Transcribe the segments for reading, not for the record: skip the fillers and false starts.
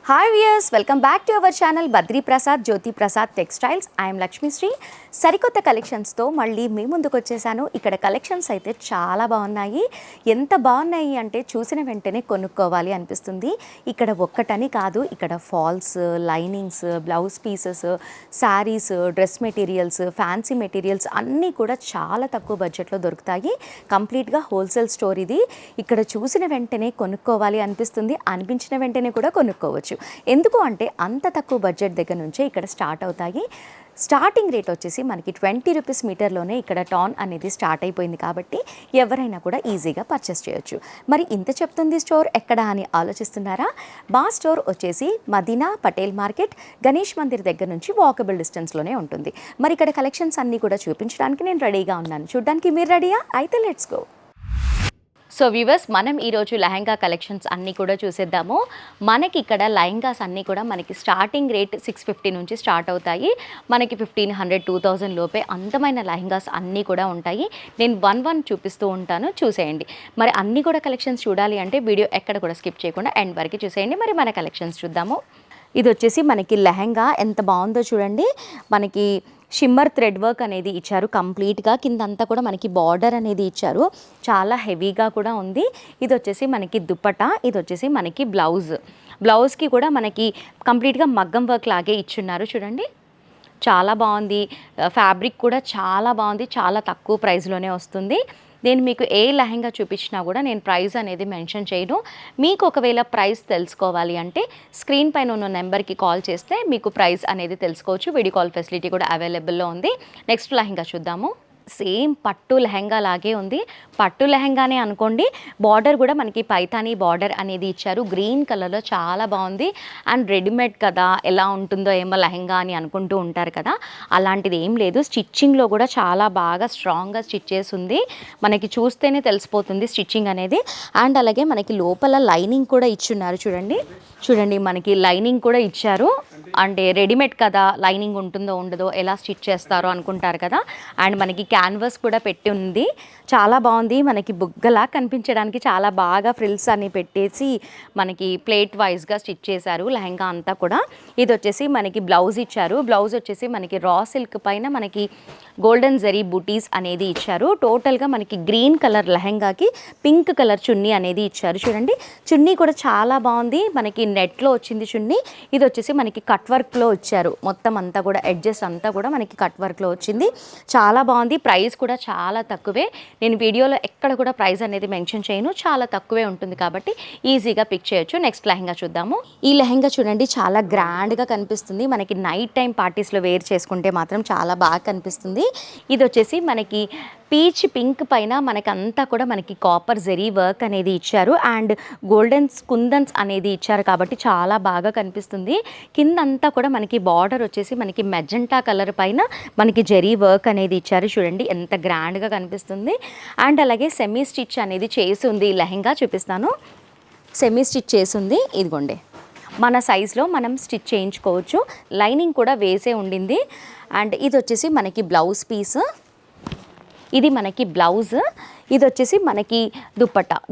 Hi viewers, welcome back to our channel Badri Prasad Jyoti Prasad textiles. I'm Lakshmisri. సరికొత్త కలెక్షన్స్తో మళ్ళీ మీ ముందుకు వచ్చేసాను. ఇక్కడ కలెక్షన్స్ అయితే చాలా బాగున్నాయి. ఎంత బాగున్నాయి అంటే చూసిన వెంటనే కొనుక్కోవాలి అనిపిస్తుంది. ఇక్కడ ఒక్కటని కాదు, ఇక్కడ falls, linings, blouse pieces, sarees, dress materials, fancy materials అన్నీ కూడా చాలా తక్కువ బడ్జెట్లో దొరుకుతాయి. కంప్లీట్గా హోల్సేల్ స్టోర్ ఇది. ఇక్కడ చూసిన వెంటనే కొనుక్కోవాలి అనిపిస్తుంది, అనిపించిన వెంటనే కూడా కొనుక్కోవచ్చు. ఎందుకు అంటే అంత తక్కువ బడ్జెట్ దగ్గర నుంచే ఇక్కడ స్టార్ట్ అవుతాయి. స్టార్టింగ్ రేట్ వచ్చేసి మనకి 20 రూపీస్ మీటర్లోనే ఇక్కడ టాన్ అనేది స్టార్ట్ అయిపోయింది కాబట్టి ఎవరైనా కూడా ఈజీగా పర్చేస్ చేయొచ్చు. మరి ఇంత చెప్తుంది స్టోర్ ఎక్కడ అని ఆలోచిస్తున్నారా? మా స్టోర్ వచ్చేసి మదీనా పటేల్ మార్కెట్, గణేష్ మందిర్ దగ్గర నుంచి వాకబుల్ డిస్టెన్స్లోనే ఉంటుంది. మరి ఇక్కడ కలెక్షన్స్ అన్నీ కూడా చూపించడానికి నేను రెడీగా ఉన్నాను. చూడ్డానికి మీరు రెడీయా? అయితే లెట్స్ గో. సో వ్యూవర్స్, మనం ఈరోజు లెహంగా కలెక్షన్స్ అన్నీ కూడా చూసేద్దాము. మనకి ఇక్కడ లెహంగాస్ అన్నీ కూడా మనకి స్టార్టింగ్ రేట్ 650 నుంచి స్టార్ట్ అవుతాయి. మనకి 1500, 2000 లోపే అందమైన లెహంగాస్ అన్నీ కూడా ఉంటాయి. నేను వన్ చూపిస్తూ ఉంటాను, చూసేయండి. మరి అన్నీ కూడా కలెక్షన్స్ చూడాలి అంటే వీడియో ఎక్కడ కూడా స్కిప్ చేయకుండా ఎండ్ వరకు చూసేయండి. మరి మన కలెక్షన్స్ చూద్దాము. ఇది వచ్చేసి మనకి లెహంగా ఎంత బాగుందో చూడండి. మనకి షిమ్మర్ థ్రెడ్ వర్క్ అనేది ఇచ్చారు కంప్లీట్గా. కిందంతా కూడా మనకి బార్డర్ అనేది ఇచ్చారు, చాలా హెవీగా కూడా ఉంది. ఇది వచ్చేసి మనకి దుపట్టా, ఇది వచ్చేసి మనకి బ్లౌజ్కి కూడా మనకి కంప్లీట్గా మగ్గం వర్క్ లాగే ఇచ్చున్నారు చూడండి. చాలా బాగుంది. ఫ్యాబ్రిక్ కూడా చాలా బాగుంది, చాలా తక్కువ ప్రైస్లోనే వస్తుంది. నేను మీకు ఏ లెహంగా చూపించినా కూడా నేను ప్రైస్ అనేది మెన్షన్ చేయను. మీకు ఒకవేళ ప్రైస్ తెలుసుకోవాలి అంటే స్క్రీన్ పైన ఉన్న నెంబర్కి కాల్ చేస్తే మీకు ప్రైస్ అనేది తెలుసుకోవచ్చు. వీడియో కాల్ ఫెసిలిటీ కూడా అవైలబుల్లో ఉంది. నెక్స్ట్ లెహంగా చూద్దాము. సేమ్ పట్టు లెహంగా లాగే ఉంది. పట్టు లెహంగానే అనుకోండి. బార్డర్ కూడా మనకి పైతానీ బార్డర్ అనేది ఇచ్చారు, గ్రీన్ కలర్లో చాలా బాగుంది. అండ్ రెడీమేడ్ కదా, ఎలా ఉంటుందో ఏమో లెహంగా అని అనుకుంటూ ఉంటారు కదా, అలాంటిది ఏం లేదు. స్టిచ్చింగ్లో కూడా చాలా బాగా స్ట్రాంగ్గా స్టిచ్ చేసి ఉంది. మనకి చూస్తేనే తెలిసిపోతుంది స్టిచ్చింగ్ అనేది. అండ్ అలాగే మనకి లోపల లైనింగ్ కూడా ఇచ్చున్నారు చూడండి. మనకి లైనింగ్ కూడా ఇచ్చారు. అంటే రెడీమేడ్ కదా, లైనింగ్ ఉంటుందో ఉండదో, ఎలా స్టిచ్ చేస్తారో అనుకుంటారు కదా. అండ్ మనకి క్యాన్వాస్ కూడా పెట్టి ఉంది, చాలా బాగుంది. మనకి బుగ్గలా కనిపించడానికి చాలా బాగా ఫ్రిల్స్ అని పెట్టేసి మనకి ప్లేట్ వైజ్గా స్టిచ్ చేశారు లెహంగా అంతా కూడా. ఇది వచ్చేసి మనకి బ్లౌజ్ ఇచ్చారు. బ్లౌజ్ వచ్చేసి మనకి రా సిల్క్ పైన మనకి గోల్డెన్ జరీ బూటీస్ అనేది ఇచ్చారు. టోటల్గా మనకి గ్రీన్ కలర్ లెహంగాకి పింక్ కలర్ చున్నీ అనేది ఇచ్చారు చూడండి. చున్నీ కూడా చాలా బాగుంది, మనకి నెట్లో వచ్చింది చున్నీ. ఇది వచ్చేసి మనకి కట్ వర్క్లో ఇచ్చారు. మొత్తం అంతా కూడా ఎడ్జెస్ అంతా కూడా మనకి కట్ వర్క్లో వచ్చింది, చాలా బాగుంది. ప్రైస్ కూడా చాలా తక్కువే. నేను వీడియోలో ఎక్కడ కూడా ప్రైస్ అనేది మెన్షన్ చేయను, చాలా తక్కువే ఉంటుంది కాబట్టి ఈజీగా పిక్ చేయొచ్చు. నెక్స్ట్ లెహంగా చూద్దాము. ఈ లెహంగా చూడండి, చాలా గ్రాండ్గా కనిపిస్తుంది. మనకి నైట్ టైం పార్టీస్లో వేర్ చేసుకుంటే మాత్రం చాలా బాగా కనిపిస్తుంది. ఇది వచ్చేసి మనకి పీచ్ పింక్ పైన మనకి అంతా కూడా మనకి కాపర్ జెరీ వర్క్ అనేది ఇచ్చారు. అండ్ గోల్డెన్ కుందన్స్ అనేది ఇచ్చారు కాబట్టి చాలా బాగా కనిపిస్తుంది. కిందంతా కూడా మనకి బార్డర్ వచ్చేసి మనకి మెజెంటా కలర్ పైన మనకి జెరీ వర్క్ అనేది ఇచ్చారు చూడండి, ఎంత గ్రాండ్గా కనిపిస్తుంది. అండ్ అలాగే సెమీ స్టిచ్ అనేది చేసి ఉంది. ఈ లెహంగా చూపిస్తాను. సెమీ స్టిచ్ చేసి ఉంది, ఇదిగోండి. మన సైజులో మనం స్టిచ్ చేయించుకోవచ్చు. లైనింగ్ కూడా వేసే ఉండింది. అండ్ ఇది వచ్చేసి మనకి బ్లౌజ్ పీస్, ఇది మనకి బ్లౌజ్. ఇది వచ్చేసి మనకి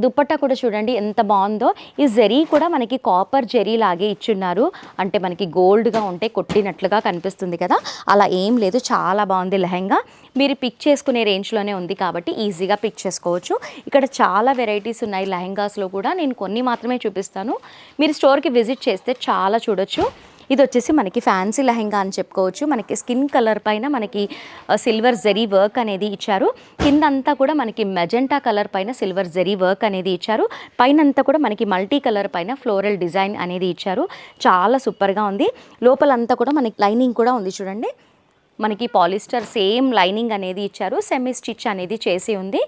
దుపట్టా కూడా చూడండి ఎంత బాగుందో. ఈ జెరీ కూడా మనకి కాపర్ జెరీ లాగే ఇచ్చున్నారు, అంటే మనకి గోల్డ్గా ఉంటే కొట్టినట్లుగా కనిపిస్తుంది కదా, అలా ఏం లేదు. చాలా బాగుంది లెహంగా. మీరు పిక్ చేసుకునే రేంజ్లోనే ఉంది కాబట్టి ఈజీగా పిక్ చేసుకోవచ్చు. ఇక్కడ చాలా వెరైటీస్ ఉన్నాయి లెహంగాస్లో కూడా, నేను కొన్ని మాత్రమే చూపిస్తాను. మీరు స్టోర్కి విజిట్ చేస్తే చాలా చూడొచ్చు. ఇది వచ్చేసి మనకి ఫ్యాన్సీ లెహంగా అని చెప్పుకోవచ్చు. మనకి స్కిన్ కలర్ పైన మనకి సిల్వర్ జెరీ వర్క్ అనేది ఇచ్చారు. కిందంతా కూడా మనకి మెజెంటా కలర్ పైన సిల్వర్ జెరీ వర్క్ అనేది ఇచ్చారు. పైనంతా కూడా మనకి మల్టీ కలర్ పైన ఫ్లోరల్ డిజైన్ అనేది ఇచ్చారు. చాలా సూపర్గా ఉంది. లోపలంతా కూడా మనకి లైనింగ్ కూడా ఉంది చూడండి. మనకి పాలిస్టర్ సేమ్ లైనింగ్ అనేది ఇచ్చారు. సెమీ స్టిచ్ అనేది చేసి ఉంది.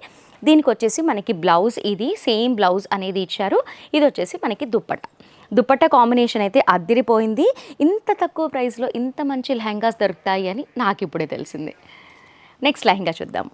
దీనికి వచ్చేసి మనకి బ్లౌజ్, ఇది సేమ్ బ్లౌజ్ అనేది ఇచ్చారు. ఇది వచ్చేసి మనకి దుపట్టా కాంబినేషన్ అయితే అద్దిరిపోయింది. ఇంత తక్కువ ప్రైస్లో ఇంత మంచి లెహంగాస్ దొరుకుతాయి అని నాకు ఇప్పుడే తెలిసింది. నెక్స్ట్ లెహంగా చూద్దాం.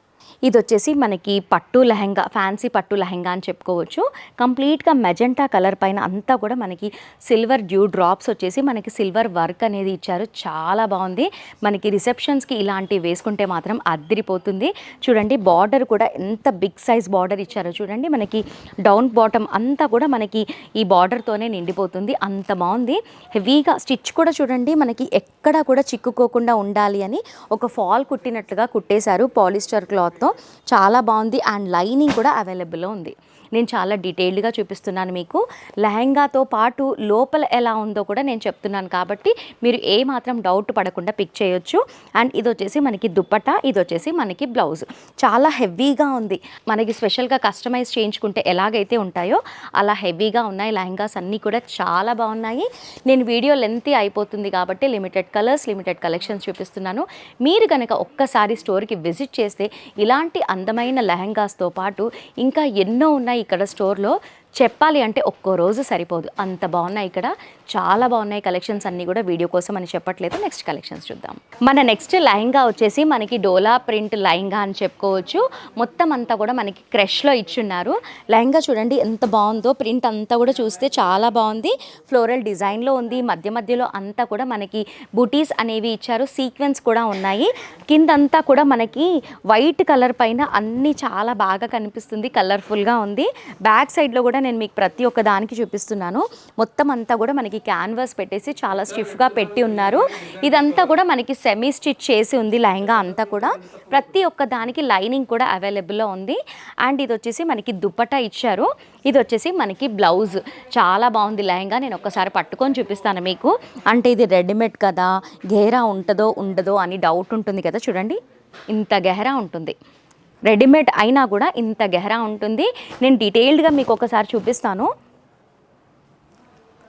ఇది వచ్చేసి మనకి పట్టు లెహంగా, ఫ్యాన్సీ పట్టు లెహంగా అని చెప్పుకోవచ్చు. కంప్లీట్గా మెజెంటా కలర్ పైన అంతా కూడా మనకి సిల్వర్ డ్యూ డ్రాప్స్ వచ్చేసి మనకి సిల్వర్ వర్క్ అనేది ఇచ్చారు. చాలా బాగుంది. మనకి రిసెప్షన్స్కి ఇలాంటివి వేసుకుంటే మాత్రం అద్దిరిపోతుంది. చూడండి బార్డర్ కూడా ఎంత బిగ్ సైజ్ బార్డర్ ఇచ్చారో చూడండి. మనకి డౌన్ బాటమ్ అంతా కూడా మనకి ఈ బార్డర్తోనే నిండిపోతుంది. అంత బాగుంది. హెవీగా స్టిచ్ కూడా చూడండి, మనకి ఎక్కడా కూడా చిక్కుకోకుండా ఉండాలి అని ఒక ఫాల్ కుట్టినట్లుగా కుట్టేశారు పాలిస్టర్ క్లాత్తో. చాలా బాగుంది. అండ్ లైనింగ్ కూడా అవైలబుల్లో ఉంది. నేను చాలా డీటెయిల్డ్గా చూపిస్తున్నాను మీకు. లెహంగాతో పాటు లోపల ఎలా ఉందో కూడా నేను చెప్తున్నాను కాబట్టి మీరు ఏ మాత్రం డౌట్ పడకుండా పిక్ చేయొచ్చు. అండ్ ఇది వచ్చేసి మనకి దుప్పటా, ఇది వచ్చేసి మనకి బ్లౌజ్. చాలా హెవీగా ఉంది. మనకి స్పెషల్గా కస్టమైజ్ చేయించుకుంటే ఎలాగైతే ఉంటాయో అలా హెవీగా ఉన్నాయి. లెహంగాస్ అన్నీ కూడా చాలా బాగున్నాయి. నేను వీడియో లెంతీ అయిపోతుంది కాబట్టి లిమిటెడ్ కలర్స్, లిమిటెడ్ కలెక్షన్స్ చూపిస్తున్నాను. మీరు కనుక ఒక్కసారి స్టోర్కి విజిట్ చేస్తే ఇలాంటి అందమైన లెహంగాస్తో పాటు ఇంకా ఎన్నో ఉన్నాయి ఇక్కడ స్టోర్లో. చెప్పాలి అంటే ఒక్కో రోజు సరిపోదు, అంత బాగున్నాయి. ఇక్కడ చాలా బాగున్నాయి కలెక్షన్స్ అన్నీ కూడా. వీడియో కోసం అని చెప్పట్లేదు. నెక్స్ట్ కలెక్షన్స్ చూద్దాం. మన నెక్స్ట్ లెహంగా వచ్చేసి మనకి డోలా ప్రింట్ లెహంగా అని చెప్పుకోవచ్చు. మొత్తం అంతా కూడా మనకి క్రష్లో ఇచ్చున్నారు. లెహంగా చూడండి ఎంత బాగుందో. ప్రింట్ అంతా కూడా చూస్తే చాలా బాగుంది. ఫ్లోరల్ డిజైన్లో ఉంది. మధ్య మధ్యలో అంతా కూడా మనకి బూటీస్ అనేవి ఇచ్చారు. సీక్వెన్స్ కూడా ఉన్నాయి. కిందంతా కూడా మనకి వైట్ కలర్ పైన అన్నీ చాలా బాగా కనిపిస్తుంది. కలర్ఫుల్గా ఉంది. బ్యాక్ సైడ్లో కూడా నేను మీకు ప్రతి ఒక్క దానికి చూపిస్తున్నాను. మొత్తం అంతా కూడా మనకి క్యాన్వాస్ పెట్టేసి చాలా స్టిఫ్గా పెట్టి ఉన్నారు. ఇదంతా కూడా మనకి సెమీ స్టిచ్ చేసి ఉంది లెహంగా అంతా కూడా. ప్రతి ఒక్క దానికి లైనింగ్ కూడా అవైలబుల్లో ఉంది. అండ్ ఇది వచ్చేసి మనకి దుప్పటా ఇచ్చారు. ఇది వచ్చేసి మనకి బ్లౌజ్. చాలా బాగుంది లెహంగా. నేను ఒక్కసారి పట్టుకొని చూపిస్తాను మీకు. అంటే ఇది రెడీమేడ్ కదా, గేరా ఉంటుందో ఉండదో అని డౌట్ ఉంటుంది కదా. చూడండి ఇంత గెహరా ఉంటుంది. రెడీమేడ్ అయినా కూడా ఇంత గెహరా ఉంటుంది. నేను డీటెయిల్డ్గా మీకు ఒకసారి చూపిస్తాను.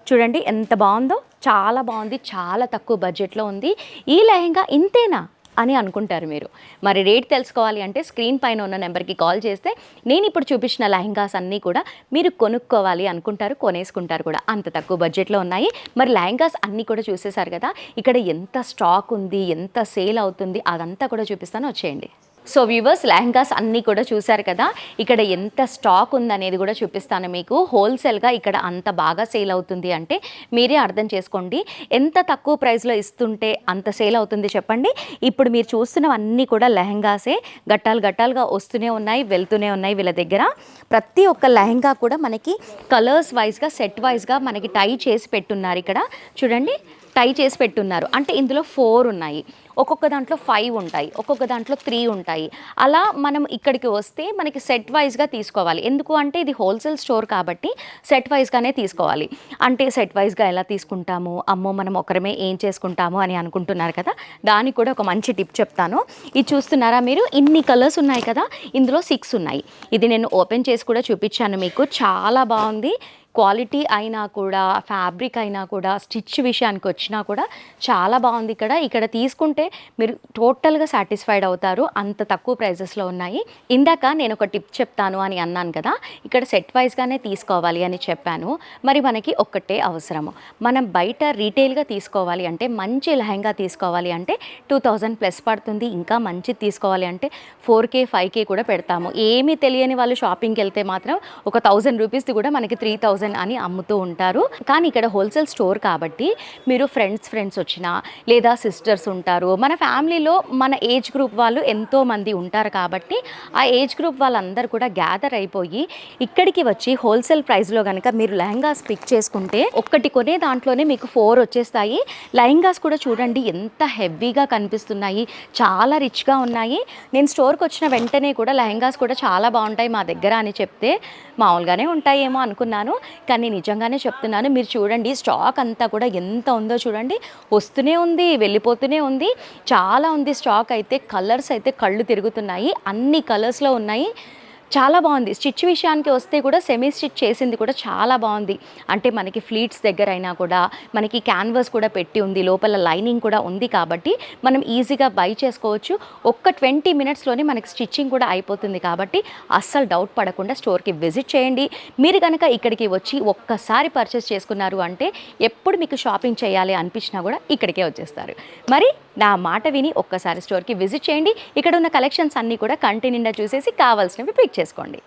చూడండి ఎంత బాగుందో. చాలా బాగుంది. చాలా తక్కువ బడ్జెట్లో ఉంది. ఈ లెహంగా ఇంతేనా అని అనుకుంటారు మీరు. మరి రేట్ తెలుసుకోవాలి అంటే స్క్రీన్ పైన ఉన్న నెంబర్కి కాల్ చేస్తే నేను ఇప్పుడు చూపించిన లెహంగాస్ అన్నీ కూడా మీరు కొనుక్కోవాలి అనుకుంటారు, కొనేసుకుంటారు కూడా. అంత తక్కువ బడ్జెట్లో ఉన్నాయి. మరి లెహంగాస్ అన్నీ కూడా చూసేశారు కదా. ఇక్కడ ఎంత స్టాక్ ఉంది, ఎంత సేల్ అవుతుంది అదంతా కూడా చూపిస్తాను, వచ్చేయండి. సో వ్యూవర్స్, లెహంగాస్ అన్నీ కూడా చూశారు కదా. ఇక్కడ ఎంత స్టాక్ ఉందనేది కూడా చూపిస్తాను మీకు. హోల్సేల్గా ఇక్కడ అంత బాగా సేల్ అవుతుంది అంటే మీరే అర్థం చేసుకోండి. ఎంత తక్కువ ప్రైస్లో ఇస్తుంటే అంత సేల్ అవుతుంది చెప్పండి. ఇప్పుడు మీరు చూస్తున్నవన్నీ కూడా లెహంగాసే. గట్టాలు గట్టాలుగా వస్తూనే ఉన్నాయి, వెళ్తూనే ఉన్నాయి వీళ్ళ దగ్గర. ప్రతి ఒక్క లెహంగా కూడా మనకి కలర్స్ వైజ్గా, సెట్ వైజ్గా మనకి టై చేసి పెట్టున్నారు. ఇక్కడ చూడండి టై చేసి పెట్టున్నారు. అంటే ఇందులో 4 ఉన్నాయి. ఒక్కొక్క దాంట్లో 5 ఉంటాయి, ఒక్కొక్క దాంట్లో 3 ఉంటాయి. అలా మనం ఇక్కడికి వస్తే మనకి సెట్ వైజ్గా తీసుకోవాలి. ఎందుకు అంటే ఇది హోల్సేల్ స్టోర్ కాబట్టి సెట్ వైజ్గానే తీసుకోవాలి. అంటే సెట్ వైజ్గా ఎలా తీసుకుంటాము, అమ్మో మనం ఒకరమే ఏం చేసుకుంటాము అని అనుకుంటున్నారు కదా. దానికి కూడా ఒక మంచి టిప్ చెప్తాను. ఇది చూస్తున్నారా మీరు, ఇన్ని కలర్స్ ఉన్నాయి కదా, ఇందులో 6 ఉన్నాయి. ఇది నేను ఓపెన్ చేసి కూడా చూపించాను మీకు. చాలా బాగుంది. క్వాలిటీ అయినా కూడా, ఫ్యాబ్రిక్ అయినా కూడా, స్టిచ్ విషయానికి వచ్చినా కూడా చాలా బాగుంది. ఇక్కడ తీసుకుంటే మీరు టోటల్గా సాటిస్ఫైడ్ అవుతారు. అంత తక్కువ ప్రైజెస్లో ఉన్నాయి. ఇందాక నేను ఒక టిప్ చెప్తాను అని అన్నాను కదా, ఇక్కడ సెట్ వైజ్గానే తీసుకోవాలి అని చెప్పాను. మరి మనకి ఒక్కటే అవసరము. మనం బయట రీటైల్గా తీసుకోవాలి అంటే, మంచి లెహంగా తీసుకోవాలి అంటే 2000 ప్లస్ పడుతుంది. ఇంకా మంచిది తీసుకోవాలి అంటే 4K 5K కూడా పెడతాము. ఏమీ తెలియని వాళ్ళు షాపింగ్కి వెళ్తే మాత్రం ఒక 1000 రూపీస్ది కూడా మనకి 3000 అని అమ్ముతూ ఉంటారు. కానీ ఇక్కడ హోల్సేల్ స్టోర్ కాబట్టి మీరు ఫ్రెండ్స్ వచ్చినా, లేదా సిస్టర్స్ ఉంటారు, మన ఫ్యామిలీలో మన ఏజ్ గ్రూప్ వాళ్ళు ఎంతోమంది ఉంటారు కాబట్టి ఆ ఏజ్ గ్రూప్ వాళ్ళందరూ కూడా గ్యాదర్ అయిపోయి ఇక్కడికి వచ్చి హోల్సేల్ ప్రైస్లో కనుక మీరు లెహంగాస్ పిక్ చేసుకుంటే ఒక్కటి కొనే దాంట్లోనే మీకు 4 వచ్చేస్తాయి. లెహంగాస్ కూడా చూడండి ఎంత హెవీగా కనిపిస్తున్నాయి, చాలా రిచ్గా ఉన్నాయి. నేను స్టోర్కి వచ్చిన వెంటనే కూడా లెహంగాస్ కూడా చాలా బాగుంటాయి మా దగ్గర అని చెప్తే మామూలుగానే ఉంటాయేమో అనుకున్నాను. కానీ నిజంగానే చెప్తున్నాను. మీరు చూడండి స్టాక్ అంతా కూడా ఎంత ఉందో చూడండి. వస్తూనే ఉంది, వెళ్ళిపోతూనే ఉంది. చాలా ఉంది స్టాక్ అయితే. కలర్స్ అయితే కళ్ళు తిరుగుతున్నాయి. అన్ని కలర్స్లో ఉన్నాయి. చాలా బాగుంది. స్టిచ్ విషయానికి వస్తే కూడా సెమీ స్టిచ్ చేసింది కూడా చాలా బాగుంది. అంటే మనకి ఫ్లీట్స్ దగ్గర అయినా కూడా మనకి క్యాన్వాస్ కూడా పెట్టి ఉంది, లోపల లైనింగ్ కూడా ఉంది కాబట్టి మనం ఈజీగా బై చేసుకోవచ్చు. ఒక్క 20 మినిట్స్లోనే మనకి స్టిచ్చింగ్ కూడా అయిపోతుంది కాబట్టి అస్సలు డౌట్ పడకుండా స్టోర్కి విజిట్ చేయండి. మీరు కనుక ఇక్కడికి వచ్చి ఒక్కసారి పర్చేస్ చేసుకున్నారు అంటే ఎప్పుడు మీకు షాపింగ్ చేయాలి అనిపించినా కూడా ఇక్కడికే వచ్చేస్తారు. మరి నా మాట విని ఒక్కసారి స్టోర్కి విజిట్ చేయండి. ఇక్కడ ఉన్న కలెక్షన్స్ అన్నీ కూడా కంటి నిండా చూసేసి కావాల్సినవి పిక్ చేసుకోండి.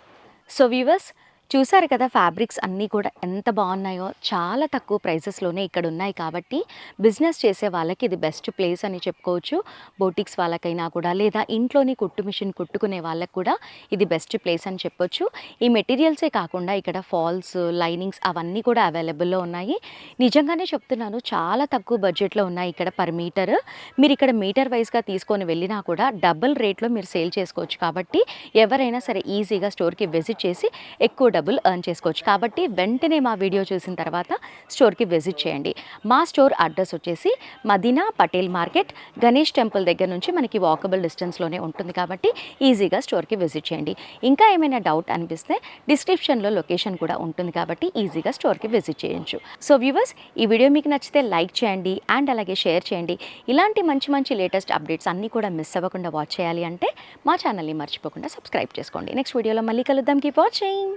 సో వ్యూవర్స్, చూసారు కదా ఫ్యాబ్రిక్స్ అన్నీ కూడా ఎంత బాగున్నాయో. చాలా తక్కువ ప్రైసెస్లోనే ఇక్కడ ఉన్నాయి కాబట్టి బిజినెస్ చేసే వాళ్ళకి ఇది బెస్ట్ ప్లేస్ అని చెప్పుకోవచ్చు. బోటిక్స్ వాళ్ళకైనా కూడా, లేదా ఇంట్లోని కుట్టు మిషన్ కుట్టుకునే వాళ్ళకి కూడా ఇది బెస్ట్ ప్లేస్ అని చెప్పొచ్చు. ఈ మెటీరియల్సే కాకుండా ఇక్కడ ఫాల్స్, లైనింగ్స్ అవన్నీ కూడా అవైలబుల్లో ఉన్నాయి. నిజంగానే చెప్తున్నాను, చాలా తక్కువ బడ్జెట్లో ఉన్నాయి ఇక్కడ పర్ మీటర్. మీరు ఇక్కడ మీటర్ వైజ్గా తీసుకొని వెళ్ళినా కూడా డబుల్ రేట్లో మీరు సేల్ చేసుకోవచ్చు. కాబట్టి ఎవరైనా సరే ఈజీగా స్టోర్కి విజిట్ చేసి ఎక్కువ డబ్బులు ఎర్న్ చేసుకోవచ్చు. కాబట్టి వెంటనే మా వీడియో చూసిన తర్వాత స్టోర్కి విజిట్ చేయండి. మా స్టోర్ అడ్రస్ వచ్చేసి మదీనా పటేల్ మార్కెట్, గణేష్ టెంపుల్ దగ్గర నుంచి మనకి వాకబుల్ డిస్టెన్స్లోనే ఉంటుంది. కాబట్టి ఈజీగా స్టోర్కి విజిట్ చేయండి. ఇంకా ఏమైనా డౌట్ అనిపిస్తే డిస్క్రిప్షన్లో లొకేషన్ కూడా ఉంటుంది కాబట్టి ఈజీగా స్టోర్కి విజిట్ చేయొచ్చు. సో వ్యూవర్స్, ఈ వీడియో మీకు నచ్చితే లైక్ చేయండి అండ్ అలాగే షేర్ చేయండి. ఇలాంటి మంచి మంచి లేటెస్ట్ అప్డేట్స్ అన్నీ కూడా మిస్ అవ్వకుండా వాచ్ చేయాలి అంటే మా ఛానల్ని మర్చిపోకుండా సబ్స్క్రైబ్ చేసుకోండి. నెక్స్ట్ వీడియోలో మళ్ళీ కలుద్దాం. Keep watching.